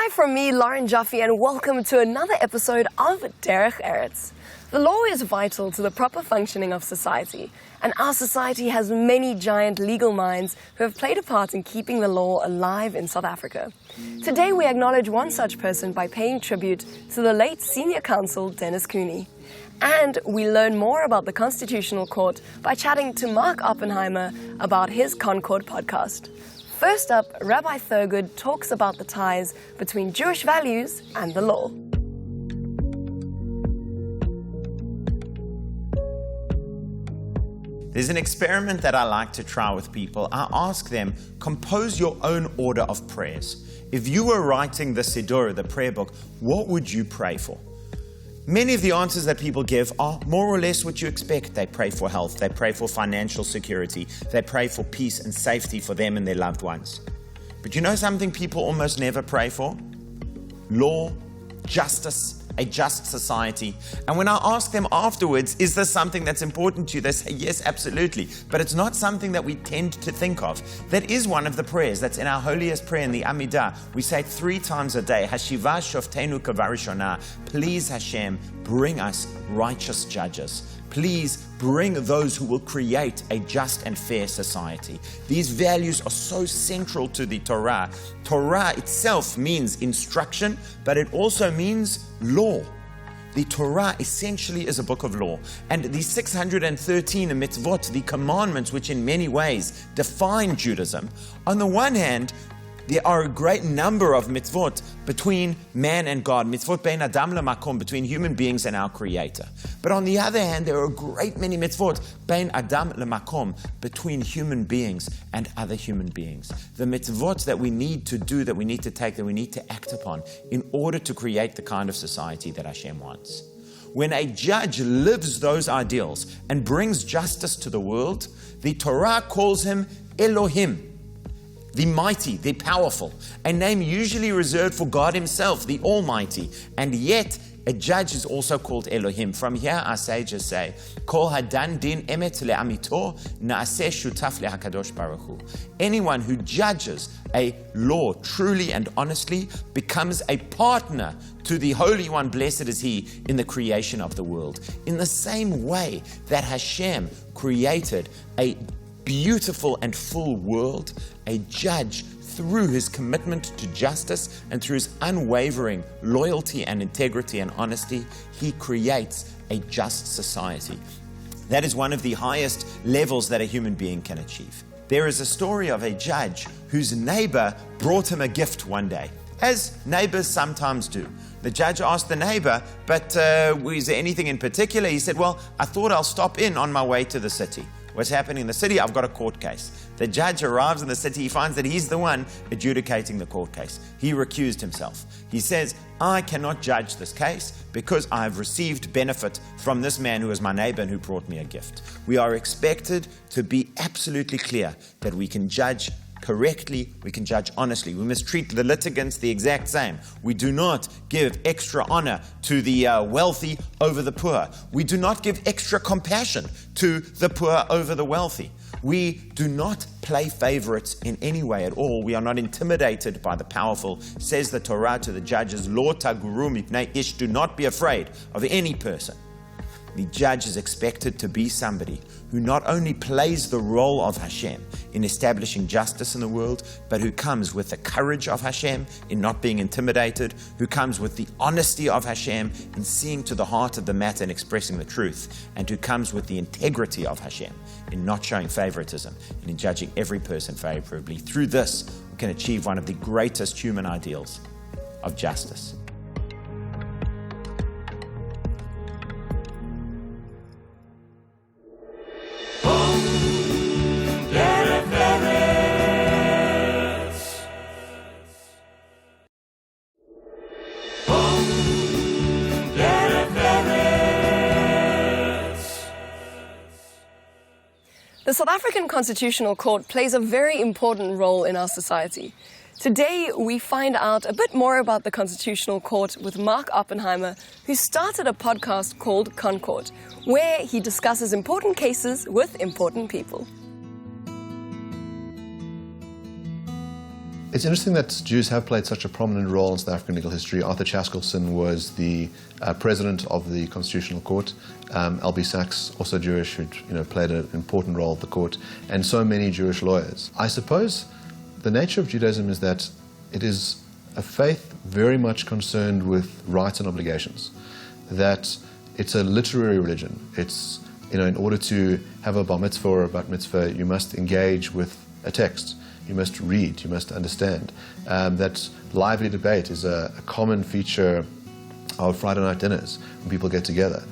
Hi from me, Lauren Jaffe, and welcome to another episode of Derech Eretz. The law is vital to the proper functioning of society, and our society has many giant legal minds who have played a part in keeping the law alive in South Africa. Today we acknowledge one such person by paying tribute to the late Senior Counsel Dennis Cooney. And we learn more about the Constitutional Court by chatting to Mark Oppenheimer about his Concord podcast. First up, Rabbi Thurgood talks about the ties between Jewish values and the law. There's an experiment that I like to try with people. I ask them, compose your own order of prayers. If you were writing the Siddur, the prayer book, what would you pray for? Many of the answers that people give are more or less what you expect. They pray for health, they pray for financial security, they pray for peace and safety for them and their loved ones. But you know something people almost never pray for? Law, justice, a just society. And when I ask them afterwards, is this something that's important to you? They say, yes, absolutely. But it's not something that we tend to think of. That is one of the prayers that's in our holiest prayer in the Amidah. We say it 3 times a day. Hashiva shoftenu kavarishona. Please, Hashem, bring us righteous judges. Please bring those who will create a just and fair society. These values are so central to the Torah. Torah itself means instruction, but it also means law. The Torah essentially is a book of law. And the 613 mitzvot, the commandments which in many ways define Judaism, on the one hand, there are a great number of mitzvot between man and God, mitzvot bein adam lemakom, between human beings and our Creator. But on the other hand, there are a great many mitzvot bein adam lemakom, between human beings and other human beings. The mitzvot that we need to do, that we need to take, that we need to act upon in order to create the kind of society that Hashem wants. When a judge lives those ideals and brings justice to the world, the Torah calls him Elohim, the mighty, the powerful, a name usually reserved for God himself, the Almighty. And yet, a judge is also called Elohim. From here, our sages say, Kol hadan din emet le'amito na'aseh shutaf le'hakadosh baruch hu. Anyone who judges a law truly and honestly becomes a partner to the Holy One, blessed is He, in the creation of the world. In the same way that Hashem created a beautiful and full world, a judge, through his commitment to justice and through his unwavering loyalty and integrity and honesty, he creates a just society. That is one of the highest levels that a human being can achieve. There is a story of a judge whose neighbor brought him a gift one day, as neighbors sometimes do. The judge asked the neighbor, but is there anything in particular? He said, well, I thought I'll stop in on my way to the city. What's happening in the city? I've got a court case. The judge arrives in the city. He finds that he's the one adjudicating the court case. He recused himself. He says, I cannot judge this case because I have received benefit from this man who is my neighbor and who brought me a gift. We are expected to be absolutely clear that we can judge correctly, we can judge honestly. We must treat the litigants the exact same. We do not give extra honor to the wealthy over the poor. We do not give extra compassion to the poor over the wealthy. We do not play favorites in any way at all. We are not intimidated by the powerful. Says the Torah to the judges, Lo taguru mipnei ish, do not be afraid of any person. The judge is expected to be somebody who not only plays the role of Hashem in establishing justice in the world, but who comes with the courage of Hashem in not being intimidated, who comes with the honesty of Hashem in seeing to the heart of the matter and expressing the truth, and who comes with the integrity of Hashem in not showing favoritism and in judging every person favorably. Through this, we can achieve one of the greatest human ideals of justice. The South African Constitutional Court plays a very important role in our society. Today, we find out a bit more about the Constitutional Court with Mark Oppenheimer, who started a podcast called Concord, where he discusses important cases with important people. It's interesting that Jews have played such a prominent role in South African legal history. Arthur Chaskelson was the president of the Constitutional Court. L.B. Sachs, also Jewish, who played an important role at the court, and so many Jewish lawyers. I suppose the nature of Judaism is that it is a faith very much concerned with rights and obligations, that it's a literary religion. It's, in order to have a bar mitzvah or a bat mitzvah, you must engage with a text. You must read, you must understand. That lively debate is a common feature of Friday night dinners when people get together.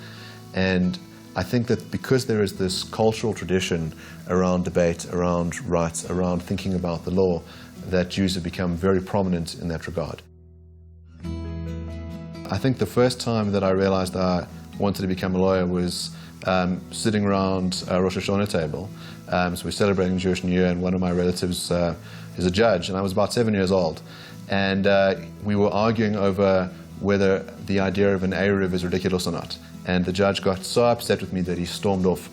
And I think that because there is this cultural tradition around debate, around rights, around thinking about the law, that Jews have become very prominent in that regard. I think the first time that I realized I wanted to become a lawyer was sitting around a Rosh Hashanah table. So we're celebrating Jewish New Year, and one of my relatives is a judge, and I was about 7 years old. And we were arguing over whether the idea of an Erev is ridiculous or not. And the judge got so upset with me that he stormed off.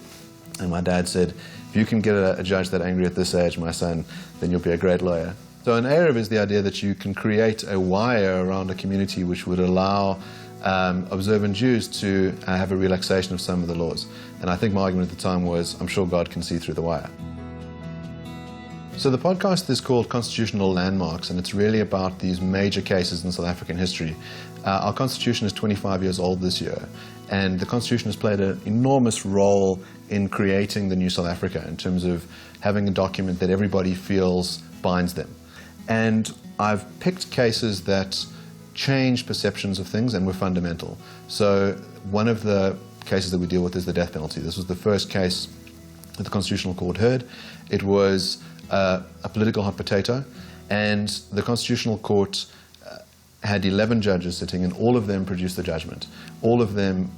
And my dad said, if you can get a judge that angry at this age, my son, then you'll be a great lawyer. So an Erev is the idea that you can create a wire around a community which would allow observant Jews to have a relaxation of some of the laws. And I think my argument at the time was, I'm sure God can see through the wire. So the podcast is called Constitutional Landmarks, and it's really about these major cases in South African history. Our Constitution is 25 years old this year, and the Constitution has played an enormous role in creating the new South Africa in terms of having a document that everybody feels binds them. And I've picked cases that change perceptions of things and were fundamental. So one of the cases that we deal with is the death penalty. This was the first case that the Constitutional Court heard. It was a political hot potato, and the Constitutional Court had 11 judges sitting, and all of them produced the judgment. All of them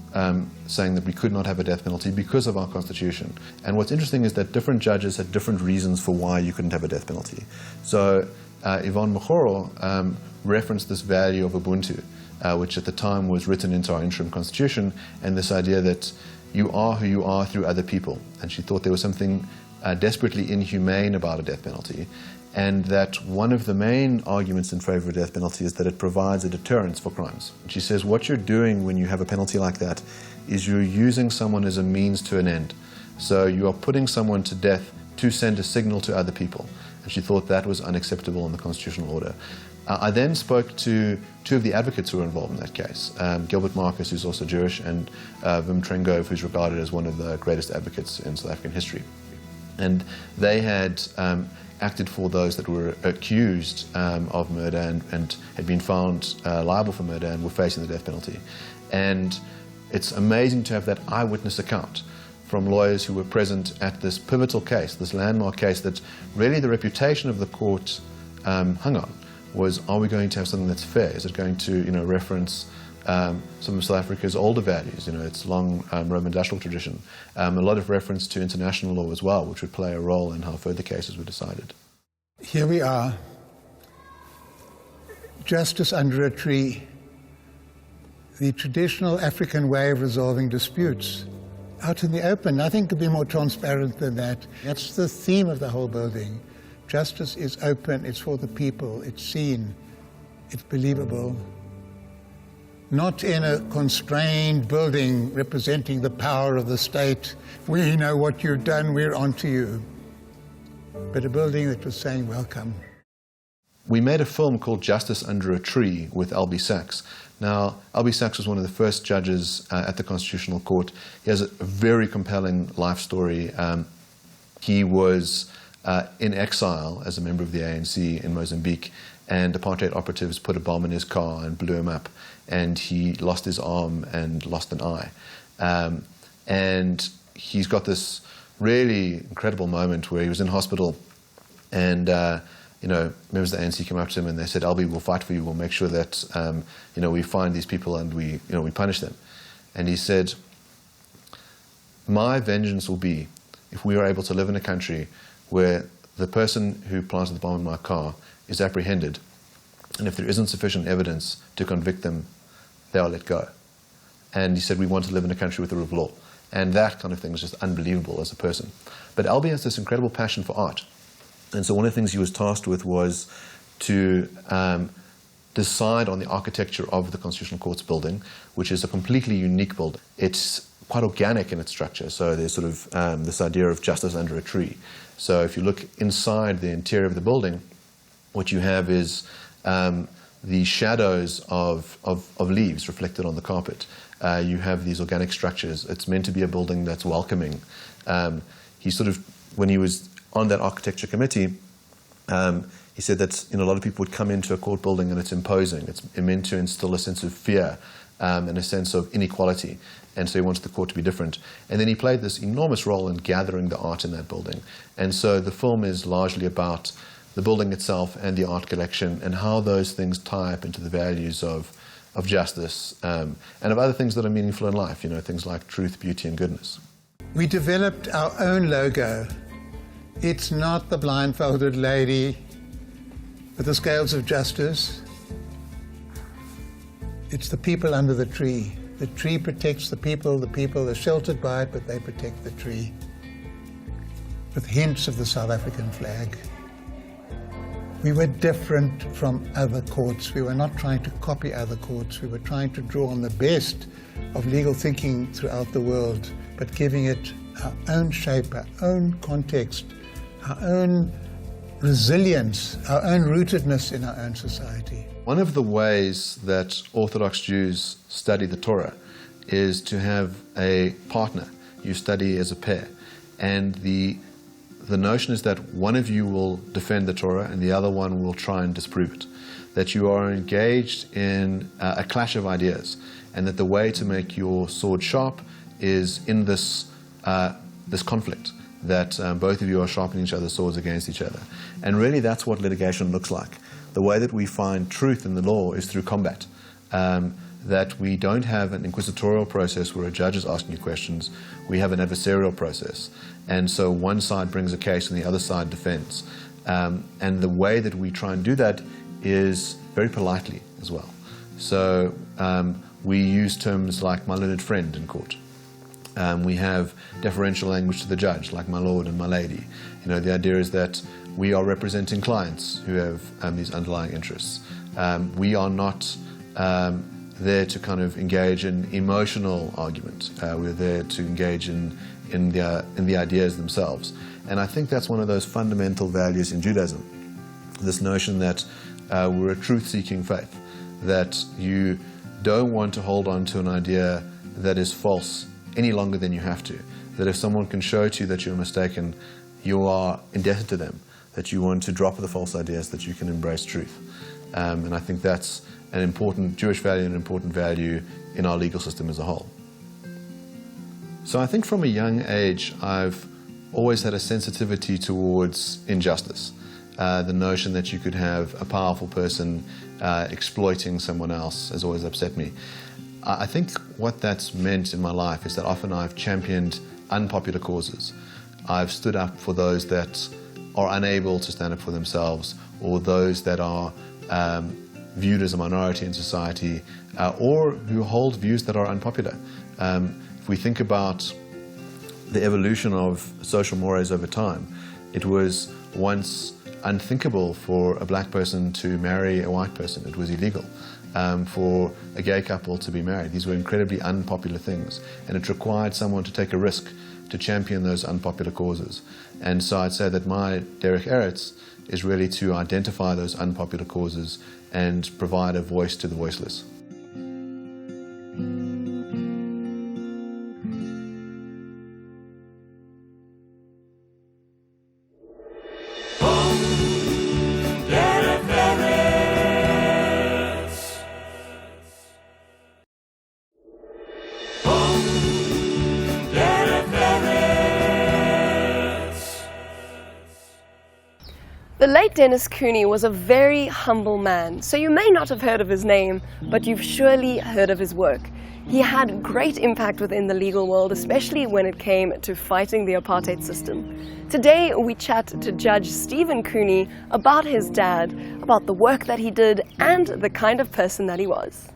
saying that we could not have a death penalty because of our Constitution. And what's interesting is that different judges had different reasons for why you couldn't have a death penalty. So Yvonne Mokgoro referenced this value of Ubuntu, which at the time was written into our interim constitution, and this idea that you are who you are through other people. And she thought there was something desperately inhumane about a death penalty, and that one of the main arguments in favor of a death penalty is that it provides a deterrence for crimes. And she says what you're doing when you have a penalty like that is you're using someone as a means to an end. So you are putting someone to death to send a signal to other people. And she thought that was unacceptable in the constitutional order. I then spoke to two of the advocates who were involved in that case, Gilbert Marcus, who's also Jewish, and Wim Trengove, who's regarded as one of the greatest advocates in South African history. And they had acted for those that were accused of murder and had been found liable for murder and were facing the death penalty. And it's amazing to have that eyewitness account from lawyers who were present at this pivotal case, this landmark case that really the reputation of the court hung on. Was, are we going to have something that's fair? Is it going to, reference some of South Africa's older values, its long Roman industrial tradition, a lot of reference to international law as well, which would play a role in how further cases were decided. Here we are, justice under a tree, the traditional African way of resolving disputes, out in the open. Nothing could be more transparent than that. That's the theme of the whole building. Justice is open, it's for the people, it's seen, it's believable. Not in a constrained building representing the power of the state. We know what you've done, we're on to you. But a building that was saying, welcome. We made a film called Justice Under a Tree with L.B. Sachs. Now, L.B. Sachs was one of the first judges at the Constitutional Court. He has a very compelling life story. He was in exile as a member of the ANC in Mozambique, and apartheid operatives put a bomb in his car and blew him up, and he lost his arm and lost an eye. And he's got this really incredible moment where he was in hospital, and members of the ANC came up to him and they said, "Albie, we'll fight for you. We'll make sure that we find these people and we punish them." And he said, "My vengeance will be if we are able to live in a country where the person who planted the bomb in my car is apprehended, and if there isn't sufficient evidence to convict them, they are let go." And he said, "We want to live in a country with the rule of law." And that kind of thing is just unbelievable as a person. But Albie has this incredible passion for art. And so one of the things he was tasked with was to decide on the architecture of the Constitutional Courts building, which is a completely unique building. It's quite organic in its structure, so there's sort of this idea of justice under a tree. So if you look inside the interior of the building, what you have is the shadows of leaves reflected on the carpet. You have these organic structures. It's meant to be a building that's welcoming. When he was on that architecture committee, he said that a lot of people would come into a court building and it's imposing. It's meant to instill a sense of fear and a sense of inequality. And so he wanted the court to be different. And then he played this enormous role in gathering the art in that building. And so the film is largely about the building itself and the art collection and how those things tie up into the values of justice and of other things that are meaningful in life, things like truth, beauty, and goodness. We developed our own logo. It's not the blindfolded lady with the scales of justice. It's the people under the tree. The tree protects the people are sheltered by it, but they protect the tree. With hints of the South African flag. We were different from other courts. We were not trying to copy other courts. We were trying to draw on the best of legal thinking throughout the world, but giving it our own shape, our own context, our own resilience, our own rootedness in our own society. One of the ways that Orthodox Jews study the Torah is to have a partner. You study as a pair. And the notion is that one of you will defend the Torah and the other one will try and disprove it. That you are engaged in a clash of ideas, and that the way to make your sword sharp is in this conflict, that both of you are sharpening each other's swords against each other. And really that's what litigation looks like. The way that we find truth in the law is through combat. That we don't have an inquisitorial process where a judge is asking you questions. We have an adversarial process. And so one side brings a case and the other side defends. And the way that we try and do that is very politely as well. So we use terms like my learned friend in court. We have deferential language to the judge, like my lord and my lady. The idea is that we are representing clients who have these underlying interests. We are not there to kind of engage in emotional argument. We're there to engage in the ideas themselves. And I think that's one of those fundamental values in Judaism, this notion that we're a truth-seeking faith, that you don't want to hold on to an idea that is false any longer than you have to, that if someone can show to you that you're mistaken, you are indebted to them, that you want to drop the false ideas, that you can embrace truth. And I think that's an important Jewish value and an important value in our legal system as a whole. So I think from a young age, I've always had a sensitivity towards injustice. The notion that you could have a powerful person exploiting someone else has always upset me. I think what that's meant in my life is that often I've championed unpopular causes. I've stood up for those that are unable to stand up for themselves, or those that are viewed as a minority in society, or who hold views that are unpopular. If we think about the evolution of social mores over time, it was once unthinkable for a black person to marry a white person. It was illegal. For a gay couple to be married. These were incredibly unpopular things, and it required someone to take a risk to champion those unpopular causes. And so I'd say that my Derech Eretz is really to identify those unpopular causes and provide a voice to the voiceless. The late Dennis Cooney was a very humble man, so you may not have heard of his name, but you've surely heard of his work. He had great impact within the legal world, especially when it came to fighting the apartheid system. Today we chat to Judge Stephen Cooney about his dad, about the work that he did, and the kind of person that he was.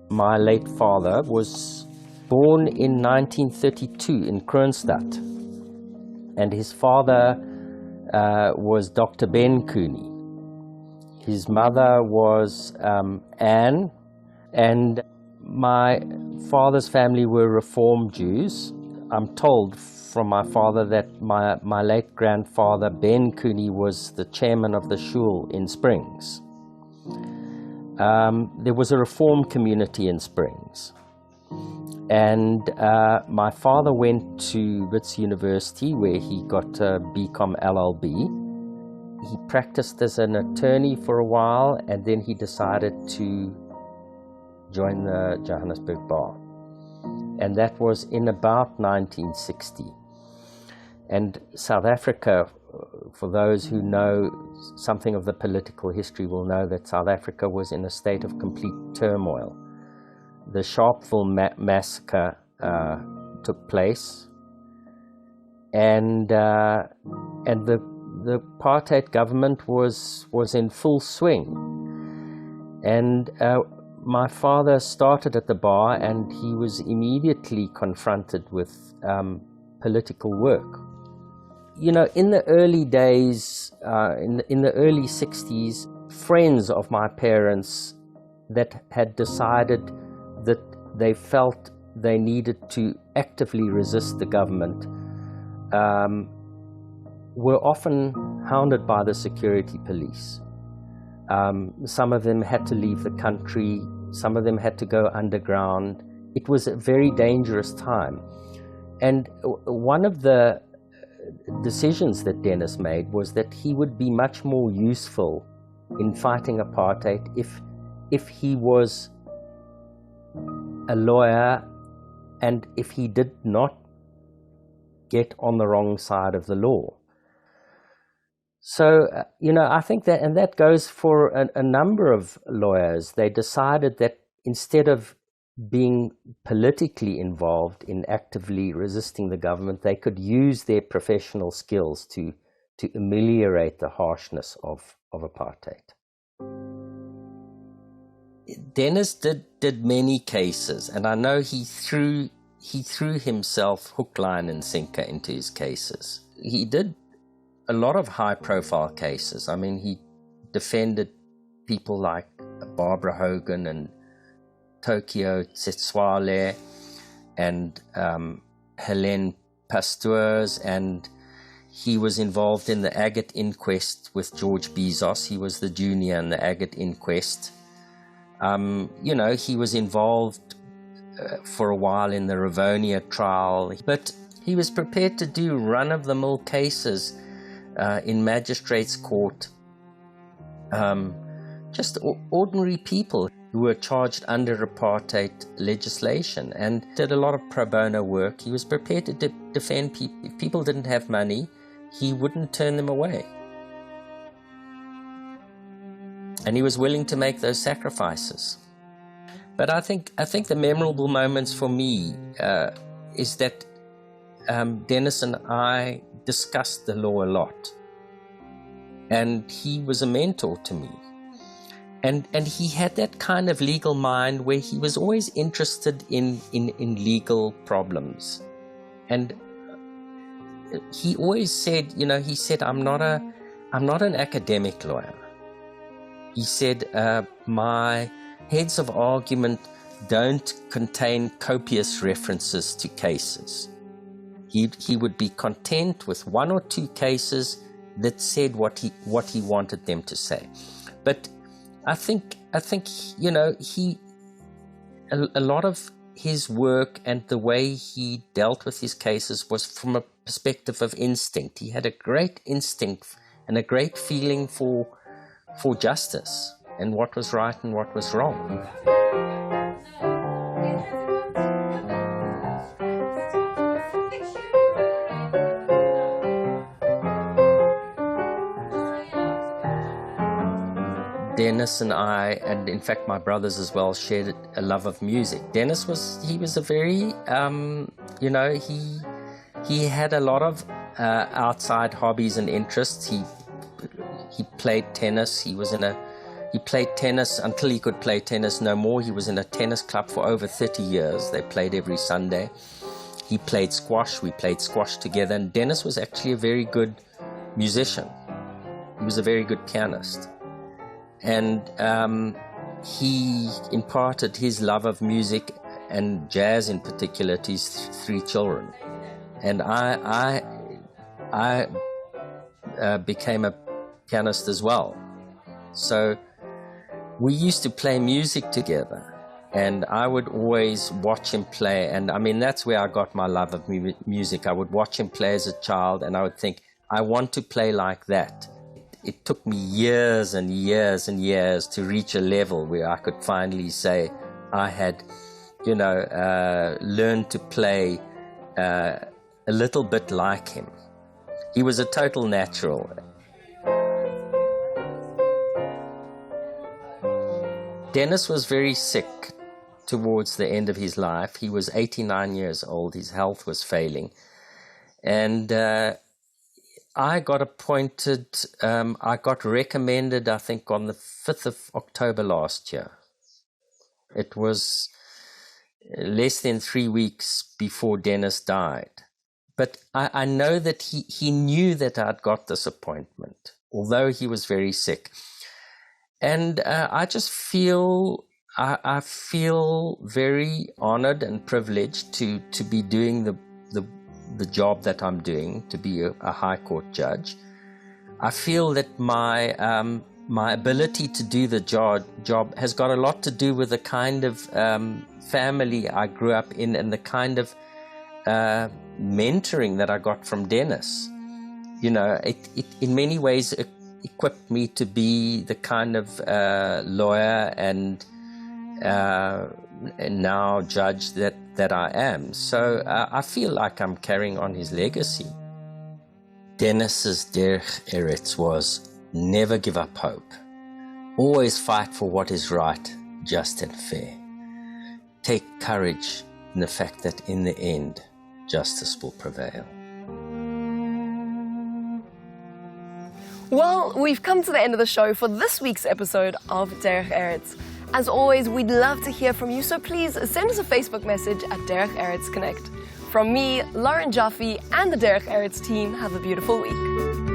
My late father was born in 1932 in Kroonstad. And his father was Dr. Ben Cooney. His mother was Anne, and my father's family were Reform Jews. I'm told from my father that my late grandfather, Ben Cooney, was the chairman of the shul in Springs. There was a Reform community in Springs. And my father went to Wits University, where he got a BCom LLB. He practiced as an attorney for a while, and then he decided to join the Johannesburg Bar. And that was in about 1960. And South Africa, for those who know something of the political history, will know that South Africa was in a state of complete turmoil. The Sharpeville massacre took place, and the apartheid government was in full swing. And my father started at the bar, and he was immediately confronted with political work. You know, in the early days, in the early 60s, friends of my parents that had decided that they felt they needed to actively resist the government were often hounded by the security police. Some of them had to leave the country, some of them had to go underground. It was a very dangerous time. And one of the decisions that Dennis made was that he would be much more useful in fighting apartheid if he was a lawyer, and if he did not get on the wrong side of the law. So, you know, I think that, and that goes for a number of lawyers. They decided that instead of being politically involved in actively resisting the government, they could use their professional skills to ameliorate the harshness of apartheid. Dennis did many cases, and I know he threw himself hook, line, and sinker into his cases. He did a lot of high-profile cases. I mean, he defended people like Barbara Hogan and Tokyo Tsetswale and Helene Pasteurs, and he was involved in the Agate inquest with George Bezos. He was the junior in the Agate inquest. You know, he was involved for a while in the Rivonia trial, but he was prepared to do run-of-the-mill cases in magistrates' court. Just ordinary people who were charged under apartheid legislation, and did a lot of pro bono work. He was prepared to defend people. If people didn't have money, he wouldn't turn them away. And he was willing to make those sacrifices. But I think the memorable moments for me is that Dennis and I discussed the law a lot. And he was a mentor to me. And he had that kind of legal mind where he was always interested in legal problems. And he always said, you know, he said, I'm not an academic lawyer. He said, my heads of argument don't contain copious references to cases. He would be content with one or two cases that said what he wanted them to say. But I think you know, a lot of his work and the way he dealt with his cases was from a perspective of instinct. He had a great instinct and a great feeling for justice and what was right and what was wrong. Dennis and I, and in fact my brothers as well, shared a love of music. Dennis was a very, you know, he had a lot of outside hobbies and interests. He played tennis. He played tennis until he could play tennis no more. He was in a tennis club for over 30 years. They played every Sunday. He played squash. We played squash together. And Dennis was actually a very good musician. He was a very good pianist. And he imparted his love of music and jazz in particular to his 3 children. And I became a pianist as well. So we used to play music together, and I would always watch him play. And I mean, that's where I got my love of music. I would watch him play as a child, and I would think, I want to play like that. It took me years and years and years to reach a level where I could finally say I had, learned to play a little bit like him. He was a total natural. Dennis was very sick towards the end of his life. He was 89 years old. His health was failing. And I got appointed, I got recommended, I think, on the 5th of October last year. It was less than 3 weeks before Dennis died. But I know that he knew that I'd got this appointment, although he was very sick. And I just feel, I feel very honored and privileged to be doing the job that I'm doing, to be a high court judge. I feel that my ability to do the job has got a lot to do with the kind of family I grew up in and the kind of mentoring that I got from Dennis. It in many ways equipped me to be the kind of lawyer and now judge that I am. So I feel like I'm carrying on his legacy. Dennis's Derech Eretz was never give up hope. Always fight for what is right, just and fair. Take courage in the fact that in the end, justice will prevail. Well, we've come to the end of the show for this week's episode of Derech Eretz. As always, we'd love to hear from you, so please send us a Facebook message at Derech Eretz Connect. From me, Lauren Jaffe, and the Derech Eretz team, have a beautiful week.